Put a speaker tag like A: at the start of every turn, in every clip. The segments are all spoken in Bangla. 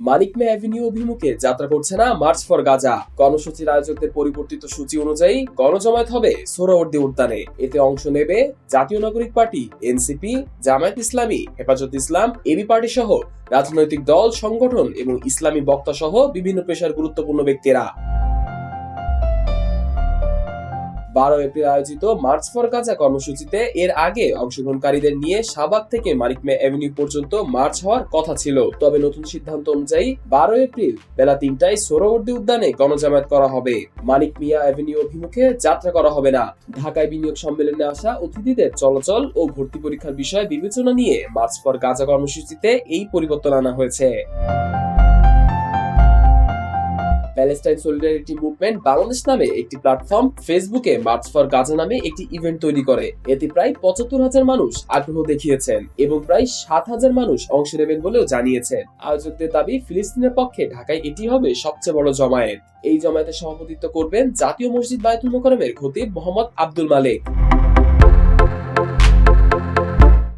A: মানিক মে অ্যাভিনিউ অভিমুখে যাত্রা করছে না মার্চ ফর গাজা। কর্মসূচির আয়োজকদের পরিবর্তিত সূচি অনুযায়ী গণজমায়েত হবে সোহরাওয়ার্দী উদ্যানে। এতে অংশ নেবে জাতীয় নাগরিক পার্টি, এনসিপি, জামায়াত ইসলামী, হেফাজত ইসলাম, এবি পার্টি সহ রাজনৈতিক দল, সংগঠন এবং ইসলামী বক্তা সহ বিভিন্ন পেশার গুরুত্বপূর্ণ ব্যক্তিরা। 12 এপ্রিল আয়োজিত মার্চ ফর গাজা কর্মসূচিতে এর আগে অংশগ্রহণকারীদের নিয়ে শাহবাগ থেকে মানিক মে অ্যাভিনিউ পর্যন্ত মার্চ হওয়ার কথা ছিল। তবে নতুন সিদ্ধান্ত অনুযায়ী 12 এপ্রিল বেলা 3টায় সোহরাওয়ার্দী উদ্যানে গণজামায়াত করা হবে। মানিক মিয়া অ্যাভিনিউ অভিমুখে যাত্রা করা হবে না। ঢাকায় বিনিয়োগ সম্মেলনে আসা অতিথিদের চলাচল ও ভর্তি পরীক্ষার বিষয় বিবেচনা নিয়ে মার্চ ফর গাজা কর্মসূচিতে এই পরিবর্তন আনা হয়েছে। প্যালেস্টাইন সলিডারিটি মুভমেন্ট বাংলাদেশ নামে একটি প্ল্যাটফর্ম ফেসবুকে মার্চ ফর গাজা নামে একটি ইভেন্ট তৈরি করে। এতে প্রায় ৭৫,০০০ মানুষ আগ্রহ দেখিয়েছেন এবং প্রায় ৭,০০০ মানুষ অংশ নেবেন বলেও জানিয়েছেন। আয়োজকদের দাবি, ফিলিস্তিনের পক্ষে ঢাকায় এটি হবে সবচেয়ে বড় জমায়েত। এই জমায়েতে সভাপতিত্ব করবেন জাতীয় মসজিদ বায়তুল মোকাররমের খতিব মোহাম্মদ আব্দুল মালেক।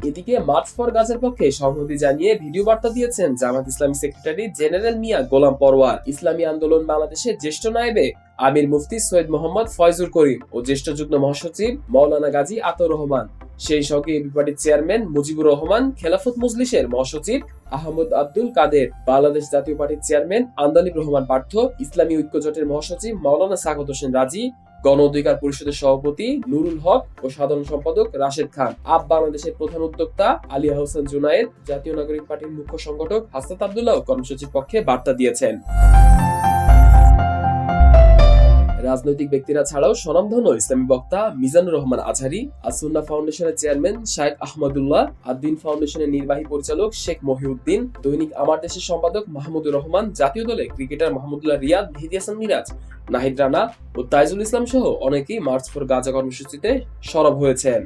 A: এদিকে মার্চ ফর গাজার পক্ষে সংহতি জানিয়ে ভিডিও বার্তা দিয়েছেন জামায়াত ইসলামী সেক্রেটারি জেনারেল মিয়া গোলাম পরওয়ার, ইসলামী আন্দোলন বাংলাদেশের জ্যেষ্ঠ নায়েবে আমির মুফতি সৈয়দ মোহাম্মদ ফয়জুল করিম ও জ্যেষ্ঠ যুগ্ম মহাসচিব মাওলানা গাজী আতর রহমান। সেই সঙ্গে এবি পার্টির চেয়ারম্যান মুজিবুর রহমান, খেলাফত মজলিসের মহাসচিব আহমদ আব্দুল কাদের, বাংলাদেশ জাতীয় পার্টির চেয়ারম্যান আন্দালিব রহমান পার্থ, ইসলামী ঐক্য জোটের মহাসচিব মাওলানা সাখাওয়াত হোসেন রাজি, গণ অধিকার পরিষদের সভাপতি নুরুল হক ও সাধারণ সম্পাদক রাশেদ খান, আপ বাংলাদেশের প্রধান উদ্যোক্তা আলিয়া হোসেন জুনায়েদ, জাতীয় নাগরিক পার্টির মুখ্য সংগঠক হাসনাত আব্দুল্লাহ কর্মসূচির পক্ষে বার্তা দিয়েছেন। রাজনৈতিক ব্যক্তিরা ছাড়াও স্বনামধন্য ইসলামী বক্তা মিজানুর রহমান আজহারি, আসুন্নাহ ফাউন্ডেশনের চেয়ারম্যান শায়েখ আহমদুল্লাহ, আদ্দিন ফাউন্ডেশনের নির্বাহী পরিচালক শেখ মহিউদ্দিন, দৈনিক আমার দেশের সম্পাদক মাহমুদুর রহমান, জাতীয় দলে ক্রিকেটার মাহমুদুল্লাহ রিয়াদ, মেহেদী হাসান মিরাজ, নাহিদ রানা ও তাইজুল ইসলাম সহ অনেকেই মার্চ ফর গাজা কর্মসূচিতে সরব হয়েছেন।